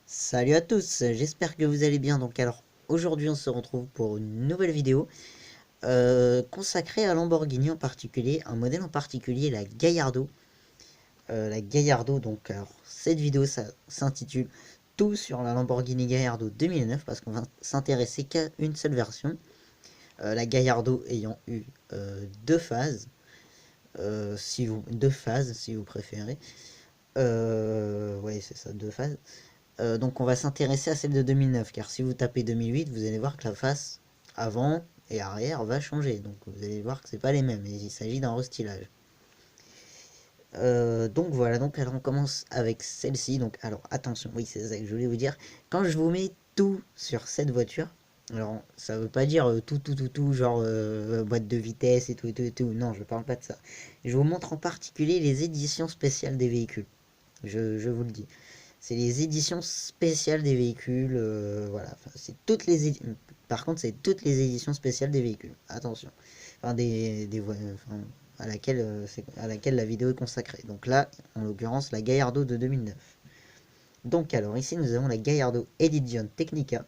Salut à tous, j'espère que vous allez bien. Donc alors aujourd'hui on se retrouve pour une nouvelle vidéo consacrée à Lamborghini en particulier, un modèle en particulier, la Gallardo. La Gallardo, donc alors cette vidéo ça s'intitule Tout sur la Lamborghini Gallardo 2009 parce qu'on va s'intéresser qu'à une seule version. La Gallardo ayant eu deux phases, deux phases si vous préférez. Ouais c'est ça, deux phases. Donc on va s'intéresser à celle de 2009, car si vous tapez 2008, vous allez voir que la face avant et arrière va changer. Donc vous allez voir que c'est pas les mêmes, et il s'agit d'un restylage. Donc voilà, donc alors on commence avec celle-ci. Donc alors attention, oui c'est ça que je voulais vous dire. Quand je vous mets tout sur cette voiture, alors ça veut pas dire tout, genre boîte de vitesse et tout et tout et tout. Non, je parle pas de ça. Je vous montre en particulier les éditions spéciales des véhicules. Je vous le dis. C'est les éditions spéciales des véhicules. Voilà. Enfin, c'est toutes les Par contre, c'est toutes les éditions spéciales des véhicules. Attention. Enfin, enfin, à laquelle la vidéo est consacrée. Donc là, en l'occurrence, la Gallardo de 2009. Donc alors, ici, nous avons la Gallardo Edition Technica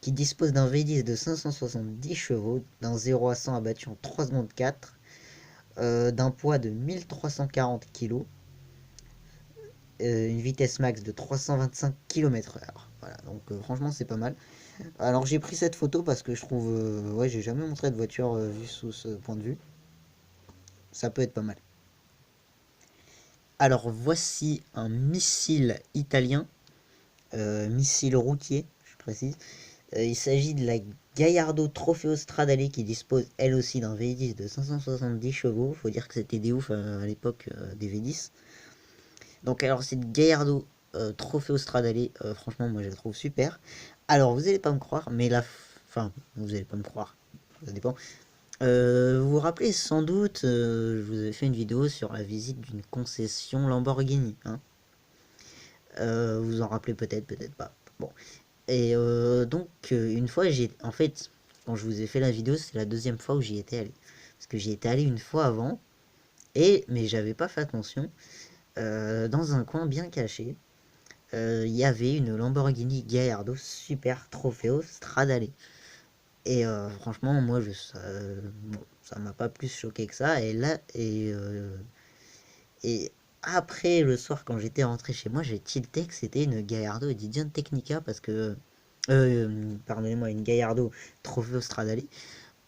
qui dispose d'un V10 de 570 chevaux, d'un 0 à 100 abattu en 3 secondes 4, d'un poids de 1340 kg, une vitesse max de 325 km/h. Voilà, donc franchement c'est pas mal. Alors j'ai pris cette photo parce que je trouve, ouais, j'ai jamais montré de voiture vue sous ce point de vue. Ça peut être pas mal. Alors voici un missile italien, missile routier, je précise. Il s'agit de la Gallardo Trofeo Stradale qui dispose elle aussi d'un V10 de 570 chevaux. Faut dire que c'était des ouf à l'époque des V10. Donc alors cette Gallardo Trofeo Stradale, franchement moi je la trouve super. Alors vous allez pas me croire, mais enfin vous allez pas me croire, ça dépend. Vous vous rappelez sans doute, je vous avais fait une vidéo sur la visite d'une concession Lamborghini, hein. Vous en rappelez peut-être, peut-être pas. Bon. Et donc une fois en fait, quand je vous ai fait la vidéo, c'est la deuxième fois où j'y étais allé. Parce que j'y étais allé une fois avant, mais j'avais pas fait attention. Dans un coin bien caché, il y avait une Lamborghini Gallardo Super Trofeo Stradale. Et franchement, moi, bon, ça m'a pas plus choqué que ça. Et après, le soir, quand j'étais rentré chez moi, j'ai tilté que c'était une Gallardo Edition Technica parce que... pardonnez-moi, une Gallardo Trofeo Stradale.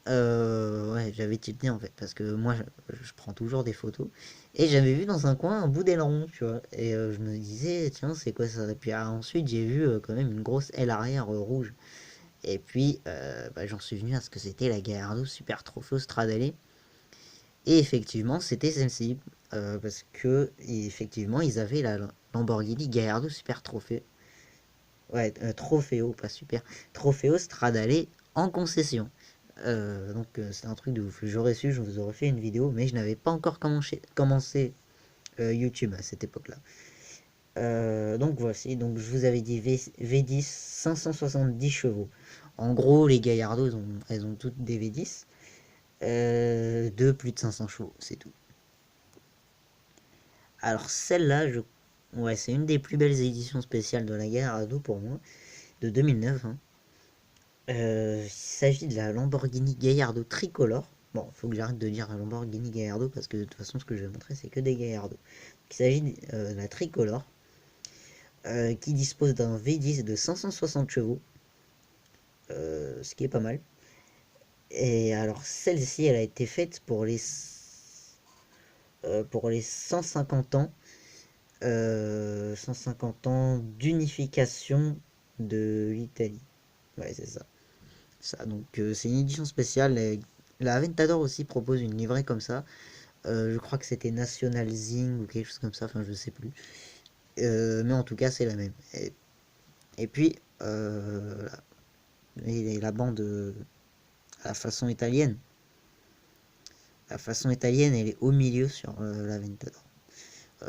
Ouais, j'avais tilté en fait, parce que moi, je prends toujours des photos. Et j'avais vu dans un coin un bout d'aileron, tu vois. Et je me disais, tiens, c'est quoi ça? Et puis ensuite, j'ai vu quand même une grosse aile arrière rouge. Et puis, bah, j'en suis venu à ce que c'était la Gallardo Super Trofeo Stradale. Et effectivement, c'était celle-ci. Parce que, effectivement, ils avaient la Lamborghini Gallardo Super Trofeo. Ouais, Trofeo, pas super. Trofeo Stradale en concession. Donc c'est un truc de ouf. J'aurais su, je vous aurais fait une vidéo, mais je n'avais pas encore commencé YouTube à cette époque-là. Donc voici, donc je vous avais dit V10 570 chevaux. En gros, les Gallardo, elles ont toutes des V10 de plus de 500 chevaux, c'est tout. Alors celle-là, ouais, c'est une des plus belles éditions spéciales de la Gallardo pour moi, de 2009, hein. Il s'agit de la Lamborghini Gallardo Tricolore. Bon, faut que j'arrête de dire Lamborghini Gallardo parce que de toute façon, ce que je vais montrer, c'est que des Gallardo. Il s'agit de la Tricolore qui dispose d'un V10 de 560 chevaux, ce qui est pas mal. Et alors, celle-ci, elle a été faite pour les 150 ans, 150 ans d'unification de l'Italie. Ouais, c'est ça. Donc c'est une édition spéciale. La Aventador aussi propose une livrée comme ça. Je crois que c'était National Zing ou quelque chose comme ça, enfin je sais plus. Mais en tout cas c'est la même. Et puis la bande à la façon italienne. La façon italienne elle est au milieu sur l'Aventador.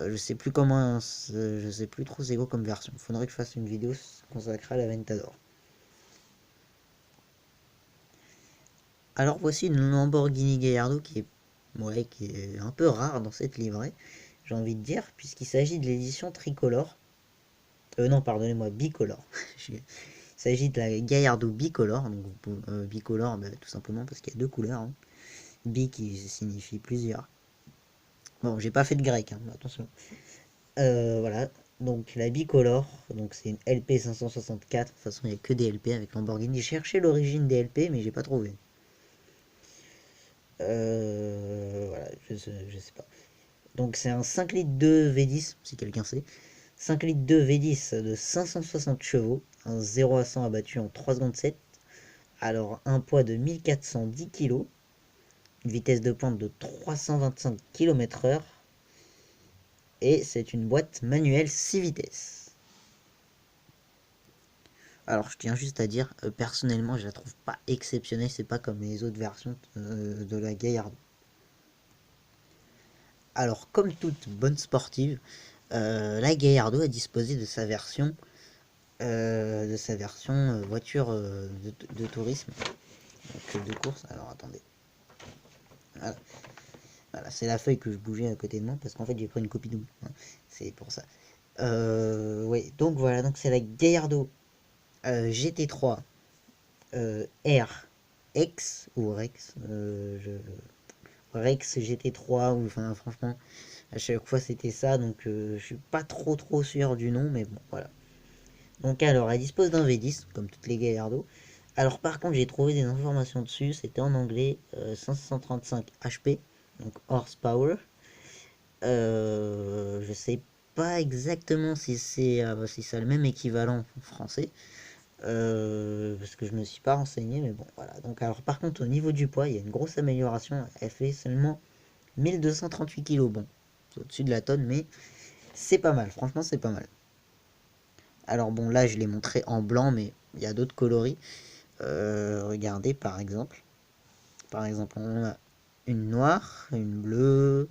Je sais plus comment, je sais plus trop c'est quoi comme version. Faudrait que je fasse une vidéo consacrée à l'Aventador. Alors voici une Lamborghini Gallardo ouais, qui est un peu rare dans cette livrée, j'ai envie de dire, puisqu'il s'agit de l'édition tricolore. Non, pardonnez-moi, bicolore. Il s'agit de la Gallardo bicolore, donc bicolore bah, tout simplement parce qu'il y a deux couleurs, hein. Bi qui signifie plusieurs. Bon, j'ai pas fait de grec, hein, attention. Voilà, donc la bicolore, donc c'est une LP 564. De toute façon, il n'y a que des LP avec Lamborghini. J'ai cherché l'origine des LP, mais j'ai pas trouvé. Voilà, je sais pas. Donc c'est un 5 litres de V10, si quelqu'un sait. 5 litres de V10 de 560 chevaux, un 0 à 100 abattu en 3 secondes 7. Alors un poids de 1410 kg, une vitesse de pointe de 325 km/h, et c'est une boîte manuelle 6 vitesses. Alors je tiens juste à dire, personnellement je la trouve pas exceptionnelle, c'est pas comme les autres versions de la Gallardo. Alors comme toute bonne sportive, la Gallardo a disposé de sa version voiture de tourisme, donc de course. Alors attendez, voilà, voilà c'est la feuille que je bougeais à côté de moi parce qu'en fait j'ai pris une copie double, hein. C'est pour ça. Oui, donc voilà, donc c'est la Gallardo GT3 RX ou Rex, Rex GT3, ou enfin franchement à chaque fois c'était ça, donc je suis pas trop sûr du nom, mais bon voilà. Donc alors elle dispose d'un V10 comme toutes les Gallardo. Alors par contre j'ai trouvé des informations dessus, c'était en anglais, 535 HP, donc horsepower. Je sais pas exactement si ça a le même équivalent en français. Parce que je me suis pas renseigné, mais bon voilà. Donc alors par contre au niveau du poids il y a une grosse amélioration, elle fait seulement 1238 kg. Bon, c'est au-dessus de la tonne, mais c'est pas mal, franchement c'est pas mal. Alors bon là je l'ai montré en blanc, mais il y a d'autres coloris. Regardez par exemple. Par exemple on a une noire, une bleue,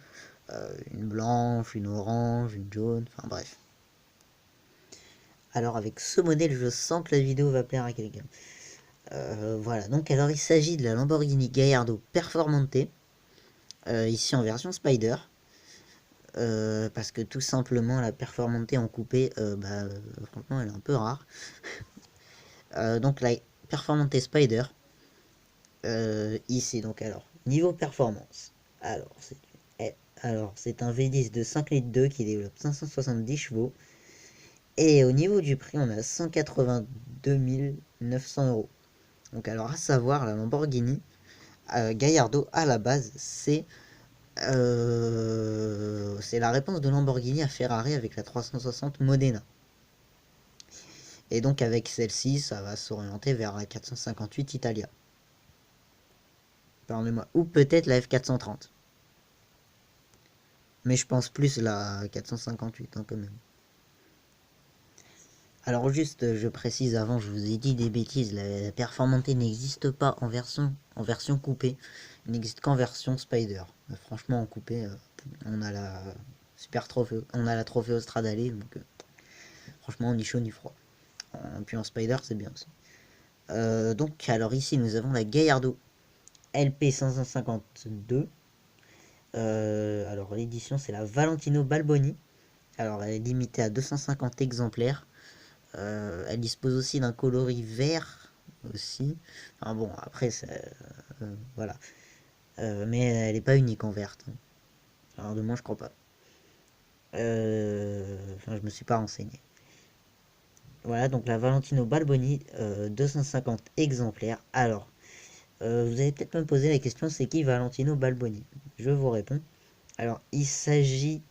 une blanche, une orange, une jaune, enfin bref. Alors avec ce modèle je sens que la vidéo va plaire à quelqu'un. Voilà, donc alors il s'agit de la Lamborghini Gallardo Performante, ici en version Spider, parce que tout simplement la Performante en coupé, franchement elle est un peu rare. Donc la Performante Spider, ici donc alors, niveau performance, alors c'est un V10 de 5 litres 2 qui développe 570 chevaux, et au niveau du prix on a 182 900 euros. Donc alors à savoir la Lamborghini Gallardo à la base c'est la réponse de Lamborghini à Ferrari avec la 360 Modena. Et donc avec celle-ci ça va s'orienter vers la 458 Italia. Pardonnez-moi, ou peut-être la F430. Mais je pense plus la 458 hein, quand même. Alors juste, je précise avant, je vous ai dit des bêtises, la Performante n'existe pas en version coupée, il n'existe qu'en version Spider. Franchement en coupé, on a la super trophée, on a la trophée au Stradale, donc franchement ni chaud ni froid. Puis en Spider c'est bien aussi. Donc alors ici nous avons la Gallardo LP 552. Alors l'édition c'est la Valentino Balboni. Alors elle est limitée à 250 exemplaires. Elle dispose aussi d'un coloris vert aussi. Enfin bon, après, voilà. Mais elle n'est pas unique en verte, hein. Alors de moi, je crois pas. Enfin, je me suis pas renseigné. Voilà, donc la Valentino Balboni, 250 exemplaires. Alors, vous allez peut-être me poser la question, c'est qui Valentino Balboni? Je vous réponds. Alors, il s'agit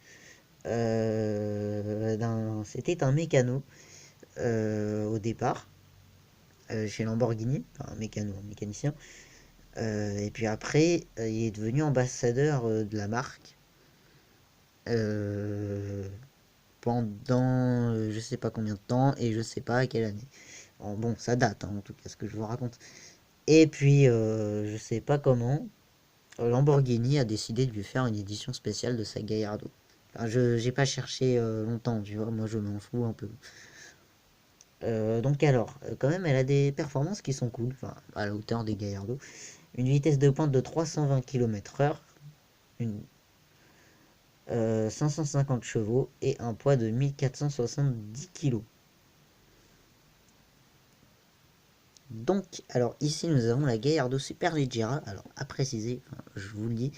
C'était un mécano au départ, chez Lamborghini, enfin un mécanicien. Et puis après, il est devenu ambassadeur de la marque euh, pendant je sais pas combien de temps et je sais pas à quelle année. Bon, ça date hein, en tout cas ce que je vous raconte. Et puis, je sais pas comment, Lamborghini a décidé de lui faire une édition spéciale de sa Gallardo. Enfin, je j'ai pas cherché longtemps, tu vois, moi je m'en fous un peu. Donc alors, quand même, elle a des performances qui sont cool, enfin, à la hauteur des Gallardo. Une vitesse de pointe de 320 km/h, une 550 chevaux et un poids de 1470 kg. Donc, alors ici nous avons la Gallardo Superleggera. Alors à préciser, enfin, je vous le dis,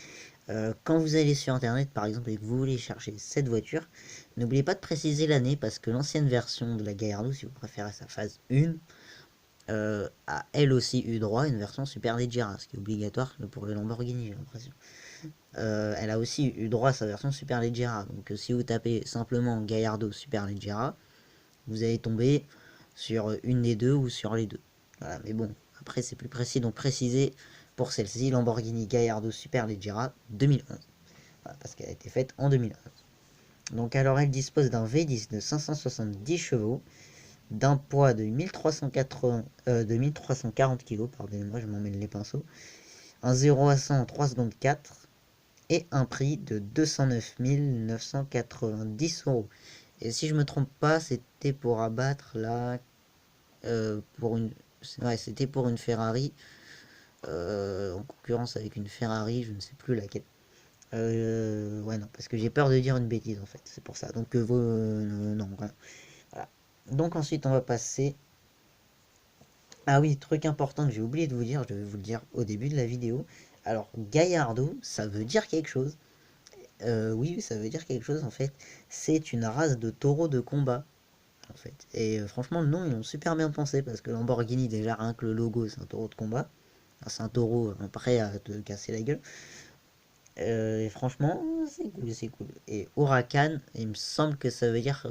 quand vous allez sur internet par exemple et que vous voulez chercher cette voiture, n'oubliez pas de préciser l'année parce que l'ancienne version de la Gallardo, si vous préférez sa phase 1, a elle aussi eu droit à une version Superleggera, ce qui est obligatoire pour les Lamborghini, j'ai l'impression. Elle a aussi eu droit à sa version Superleggera. Donc si vous tapez simplement Gallardo Superleggera, vous allez tomber sur une des deux ou sur les deux. Voilà, mais bon, après c'est plus précis, donc précisez pour celle-ci Lamborghini Gallardo Superleggera 2011. Voilà, parce qu'elle a été faite en 2011. Donc alors elle dispose d'un V10 de 570 chevaux, d'un poids de 1340 kg, pardonnez-moi, je m'emmène les pinceaux, un 0 à 100 en 3 secondes 4, et un prix de 209 990 euros. Et si je me trompe pas, c'était pour abattre la... pour une... Ouais, c'était pour une Ferrari, en concurrence avec une Ferrari, je ne sais plus laquelle. Ouais, non, parce que j'ai peur de dire une bêtise en fait, c'est pour ça. Donc, non, voilà. Donc ensuite, on va passer... Ah oui, truc important que j'ai oublié de vous dire, je vais vous le dire au début de la vidéo. Alors, Gallardo, ça veut dire quelque chose. Oui, ça veut dire quelque chose en fait. C'est une race de taureaux de combat en fait. Et franchement, le nom, ils l'ont super bien pensé parce que Lamborghini, déjà, rien que le logo, c'est un taureau de combat. Enfin, c'est un taureau prêt à te casser la gueule. Et franchement, c'est cool, c'est cool. Et Huracan, il me semble que ça veut dire.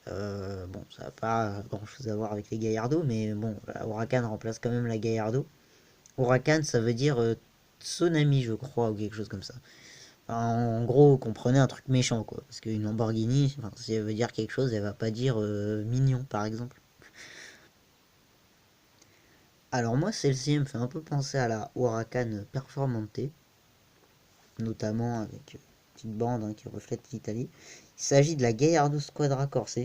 Bon, ça n'a pas grand chose à voir avec les Gallardo, mais bon, la Huracan remplace quand même la Gallardo. Huracan, ça veut dire tsunami, je crois, ou quelque chose comme ça. Enfin, en gros, comprenez un truc méchant, quoi. Parce qu'une Lamborghini, enfin, si elle veut dire quelque chose, elle va pas dire mignon, par exemple. Alors moi, celle-ci elle me fait un peu penser à la Huracan Performante, notamment avec une petite bande hein, qui reflète l'Italie. Il s'agit de la Gallardo Squadra Corse.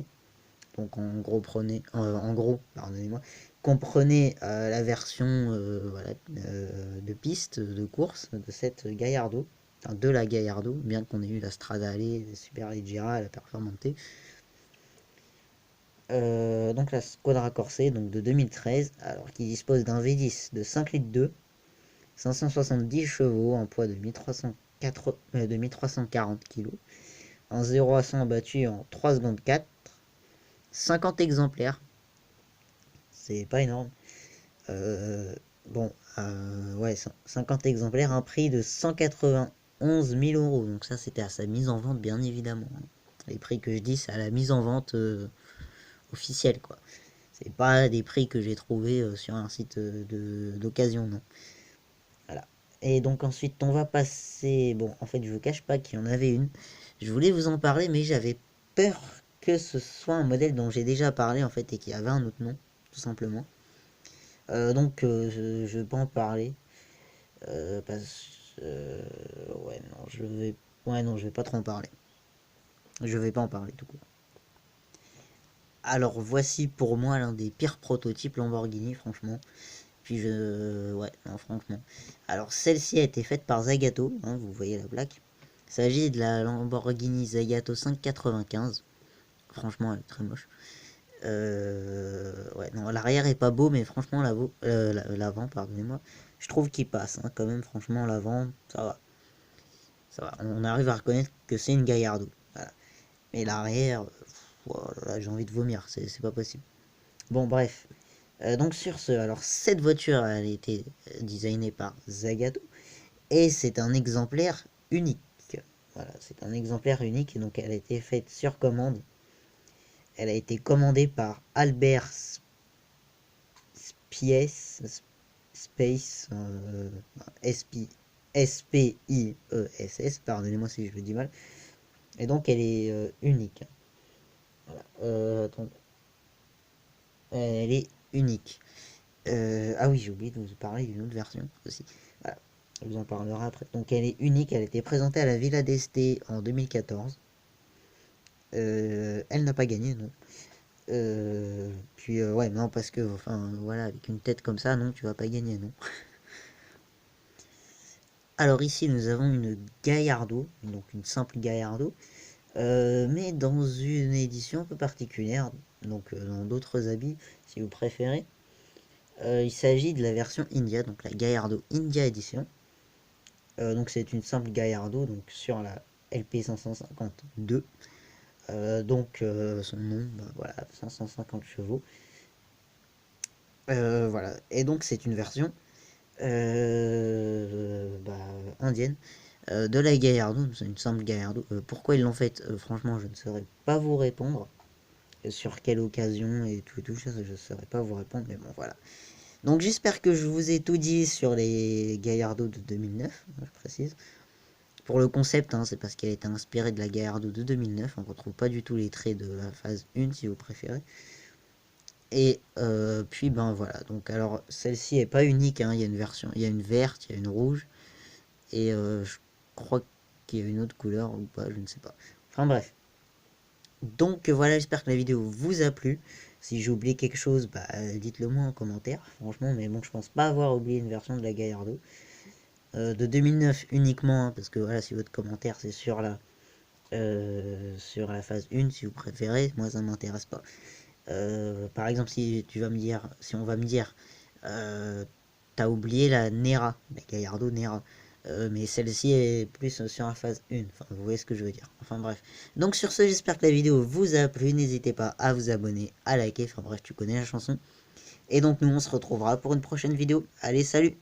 Donc en gros, pardonnez-moi, comprenez la version voilà, de piste de course de cette Gallardo, enfin de la Gallardo, bien qu'on ait eu la Stradale, la Superleggera, la Performante. Donc la Squadra Corse donc de 2013, alors qui dispose d'un V10 de 5 litres 2, 570 chevaux, un poids de 1340 kg, un 0 à 100 battu en 3 secondes 4, 50 exemplaires, c'est pas énorme. Bon, ouais, 50 exemplaires, un prix de 191 000 euros. Donc ça, c'était à sa mise en vente, bien évidemment. Les prix que je dis, c'est à la mise en vente officielle, quoi. C'est pas des prix que j'ai trouvés sur un site d'occasion, non. Voilà. Et donc ensuite, on va passer... Bon, en fait, je vous cache pas qu'il y en avait une. Je voulais vous en parler, mais j'avais peur que ce soit un modèle dont j'ai déjà parlé, en fait, et qui avait un autre nom, tout simplement. Donc, je vais pas en parler. Ouais, non, Ouais, non, je vais pas trop en parler. Je vais pas en parler, tout court. Alors, voici pour moi l'un des pires prototypes Lamborghini, franchement. Puis ouais, non, franchement. Alors, celle-ci a été faite par Zagato, hein, vous voyez la plaque. Il s'agit de la Lamborghini Zagato 595. Franchement, elle est très moche. Ouais, non, l'arrière est pas beau, mais franchement, l'avant, pardonnez-moi, je trouve qu'il passe, hein, quand même, franchement, l'avant, ça va. Ça va, on arrive à reconnaître que c'est une Gallardo. Voilà. Mais l'arrière, voilà, j'ai envie de vomir, c'est pas possible. Bon, bref. Donc sur ce, alors cette voiture, elle a été designée par Zagato, et c'est un exemplaire unique. Voilà, c'est un exemplaire unique, et donc elle a été faite sur commande. Elle a été commandée par Albert Space, S-P-I-E-S-S, pardonnez-moi si je le dis mal. Et donc elle est unique. Voilà. Donc, elle est unique. Ah oui, j'ai oublié de vous parler d'une autre version aussi. Voilà. Je vous en parlerai après. Donc elle est unique, elle a été présentée à la Villa d'Este en 2014. Elle n'a pas gagné, non. Puis ouais, non, parce que, enfin, voilà, avec une tête comme ça, non, tu vas pas gagner, non. Alors ici, nous avons une Gallardo, donc une simple Gallardo, mais dans une édition un peu particulière, donc dans d'autres habits, si vous préférez. Il s'agit de la version India, donc la Gallardo India Edition. Donc c'est une simple Gallardo donc sur la LP 552. Son nom, bah, voilà, 550 chevaux. Voilà, et donc c'est une version bah, indienne de la Gallardo, c'est une simple Gallardo. Pourquoi ils l'ont faite, franchement, je ne saurais pas vous répondre. Sur quelle occasion et tout ça, je ne saurais pas vous répondre, mais bon, voilà. Donc j'espère que je vous ai tout dit sur les Gallardo de 2009, je précise. Pour le concept, hein, c'est parce qu'elle a été inspirée de la Gallardo de 2009. On ne retrouve pas du tout les traits de la phase 1 si vous préférez. Et puis ben voilà. Donc alors celle-ci est pas unique. Hein. Il y a une version, il y a une verte, il y a une rouge. Et je crois qu'il y a une autre couleur ou pas, je ne sais pas. Enfin bref. Donc voilà, j'espère que la vidéo vous a plu. Si j'ai oublié quelque chose, bah, dites-le moi en commentaire. Franchement, mais bon, je pense pas avoir oublié une version de la Gallardo. De 2009 uniquement, hein, parce que voilà, si votre commentaire c'est sur la phase 1 si vous préférez, moi ça m'intéresse pas. Par exemple, si tu vas me dire, si on va me dire, euh, t'as oublié la Nera, la Gallardo Nera, mais celle-ci est plus sur la phase 1, enfin vous voyez ce que je veux dire. Enfin bref. Donc sur ce, j'espère que la vidéo vous a plu, n'hésitez pas à vous abonner, à liker, enfin bref, tu connais la chanson. Et donc nous on se retrouvera pour une prochaine vidéo. Allez, salut!